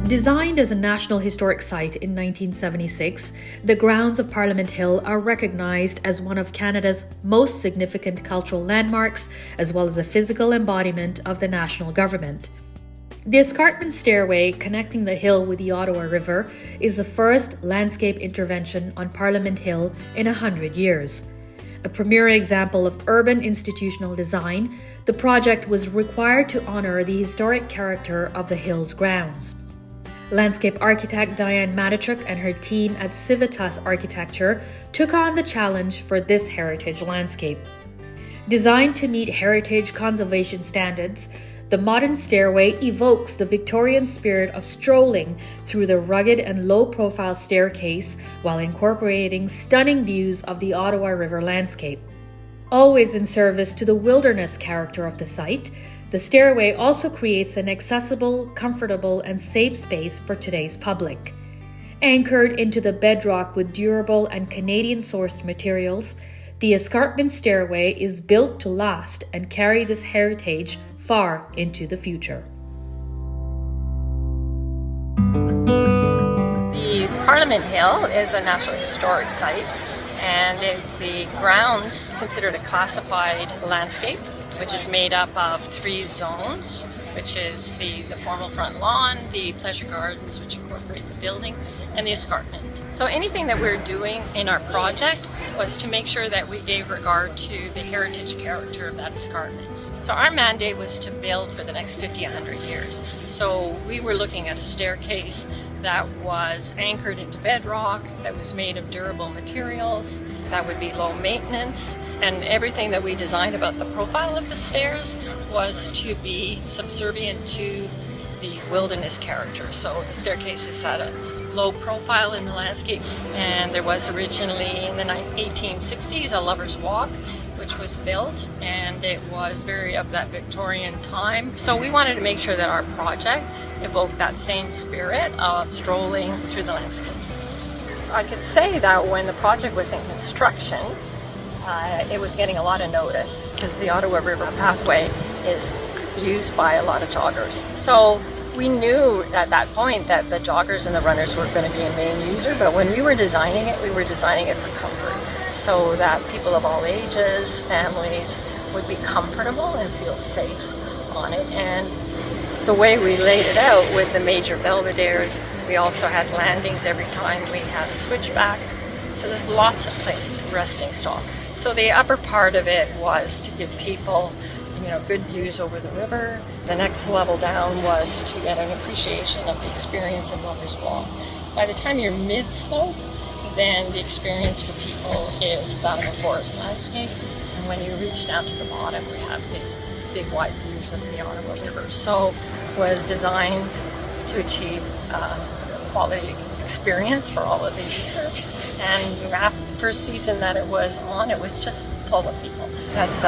Designed as a National Historic Site in 1976, the grounds of Parliament Hill are recognised as one of Canada's most significant cultural landmarks, as well as a physical embodiment of the national government. The escarpment stairway connecting the hill with the Ottawa River is the first landscape intervention on Parliament Hill in 100 years. A premier example of urban institutional design, the project was required to honour the historic character of the hill's grounds. Landscape architect Diane Matichuk and her team at Civitas Architecture took on the challenge for this heritage landscape. Designed to meet heritage conservation standards, the modern stairway evokes the Victorian spirit of strolling through the rugged and low-profile staircase while incorporating stunning views of the Ottawa River landscape. Always in service to the wilderness character of the site, the stairway also creates an accessible, comfortable, and safe space for today's public. Anchored into the bedrock with durable and Canadian-sourced materials, the escarpment stairway is built to last and carry this heritage far into the future. The Parliament Hill is a National Historic Site, and it's the grounds considered a classified landscape, which is made up of 3 zones, which is the formal front lawn, the pleasure gardens, which incorporate the building, and the escarpment. So anything that we're doing in our project was to make sure that we gave regard to the heritage character of that escarpment. So our mandate was to build for the next 50, 100 years. So we were looking at a staircase that was anchored into bedrock, that was made of durable materials, that would be low maintenance, and everything that we designed about the profile of the stairs was to be subservient to the wilderness character. So the staircases had a low profile in the landscape, and there was originally in the 1860s a Lover's Walk, which was built, and it was very of that Victorian time. So we wanted to make sure that our project evoked that same spirit of strolling through the landscape. I could say that when the project was in construction, it was getting a lot of notice because the Ottawa River pathway is used by a lot of joggers. So we knew at that point that the joggers and the runners were going to be a main user, but when we were designing it for comfort, so that people of all ages, families, would be comfortable and feel safe on it. And the way we laid it out with the major belvederes, we also had landings every time we had a switchback. So there's lots of place resting stall. So the upper part of it was to give people good views over the river. The next level down was to get an appreciation of the experience of Lover's Walk. By the time you're mid-slope, then the experience for people is that of a forest landscape. And when you reach down to the bottom, we have these big wide views of the Ottawa River. So it was designed to achieve quality experience for all of the users. And after the first season that it was on, it was just full of people. That's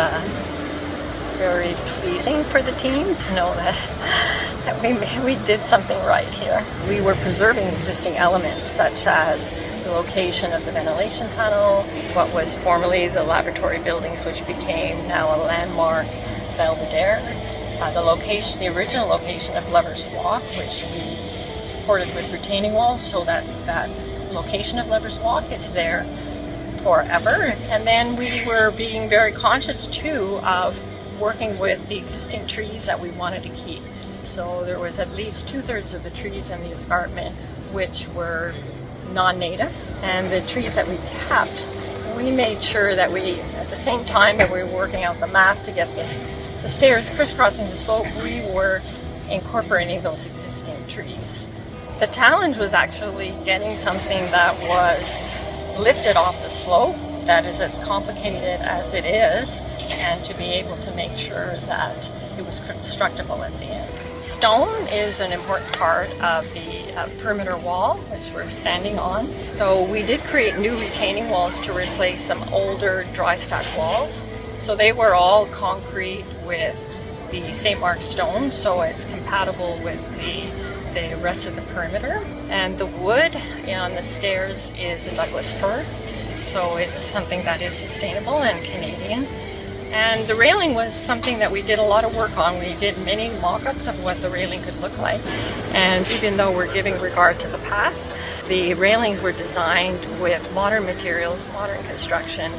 very pleasing for the team to know that we did something right here. We were preserving existing elements such as the location of the ventilation tunnel, what was formerly the laboratory buildings, which became now a landmark belvedere, the original location of Lover's Walk, which we supported with retaining walls so that that location of Lover's Walk is there forever. And then we were being very conscious too of working with the existing trees that we wanted to keep. So there was at least 2/3 of the trees in the escarpment which were non-native, and the trees that we kept, we made sure that we, at the same time that we were working out the math to get the stairs crisscrossing the slope, we were incorporating those existing trees. The challenge was actually getting something that was lifted off the slope, that is as complicated as it is, and to be able to make sure that it was constructible at the end. Stone is an important part of the perimeter wall, which we're standing on. So we did create new retaining walls to replace some older dry stack walls. So they were all concrete with the St. Mark's stone, so it's compatible with the rest of the perimeter. And the wood on the stairs is a Douglas fir, so it's something that is sustainable and Canadian. And the railing was something that we did a lot of work on. We did many mock-ups of what the railing could look like. And even though we're giving regard to the past, the railings were designed with modern materials, modern construction.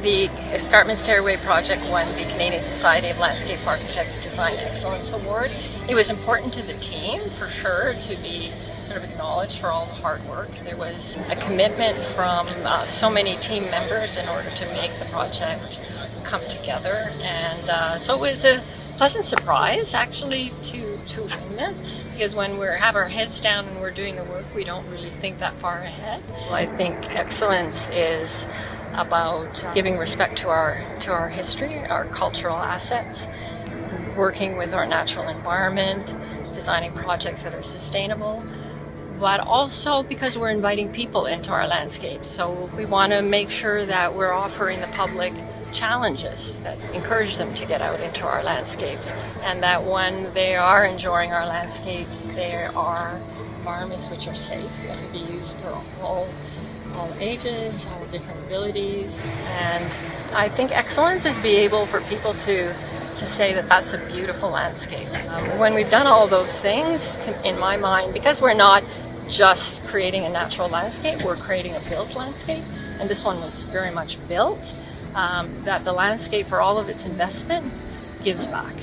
The Escarpment Stairway project won the Canadian Society of Landscape Architects Design Excellence Award. It was important to the team, for sure, to be sort of acknowledged for all the hard work. There was a commitment from so many team members in order to make the project come together, and so it was a pleasant surprise actually to win this, because when we have our heads down and we're doing the work, we don't really think that far ahead. Well, I think excellence is about giving respect to our history, our cultural assets, working with our natural environment, designing projects that are sustainable, but also because we're inviting people into our landscapes. So we want to make sure that we're offering the public challenges that encourage them to get out into our landscapes, and that when they are enjoying our landscapes, there are environments which are safe, that can be used for all ages, all different abilities. And I think excellence is be able for people to say that that's a beautiful landscape. When we've done all those things, in my mind, because we're not just creating a natural landscape, we're creating a built landscape, and this one was very much built, that the landscape, for all of its investment, gives back.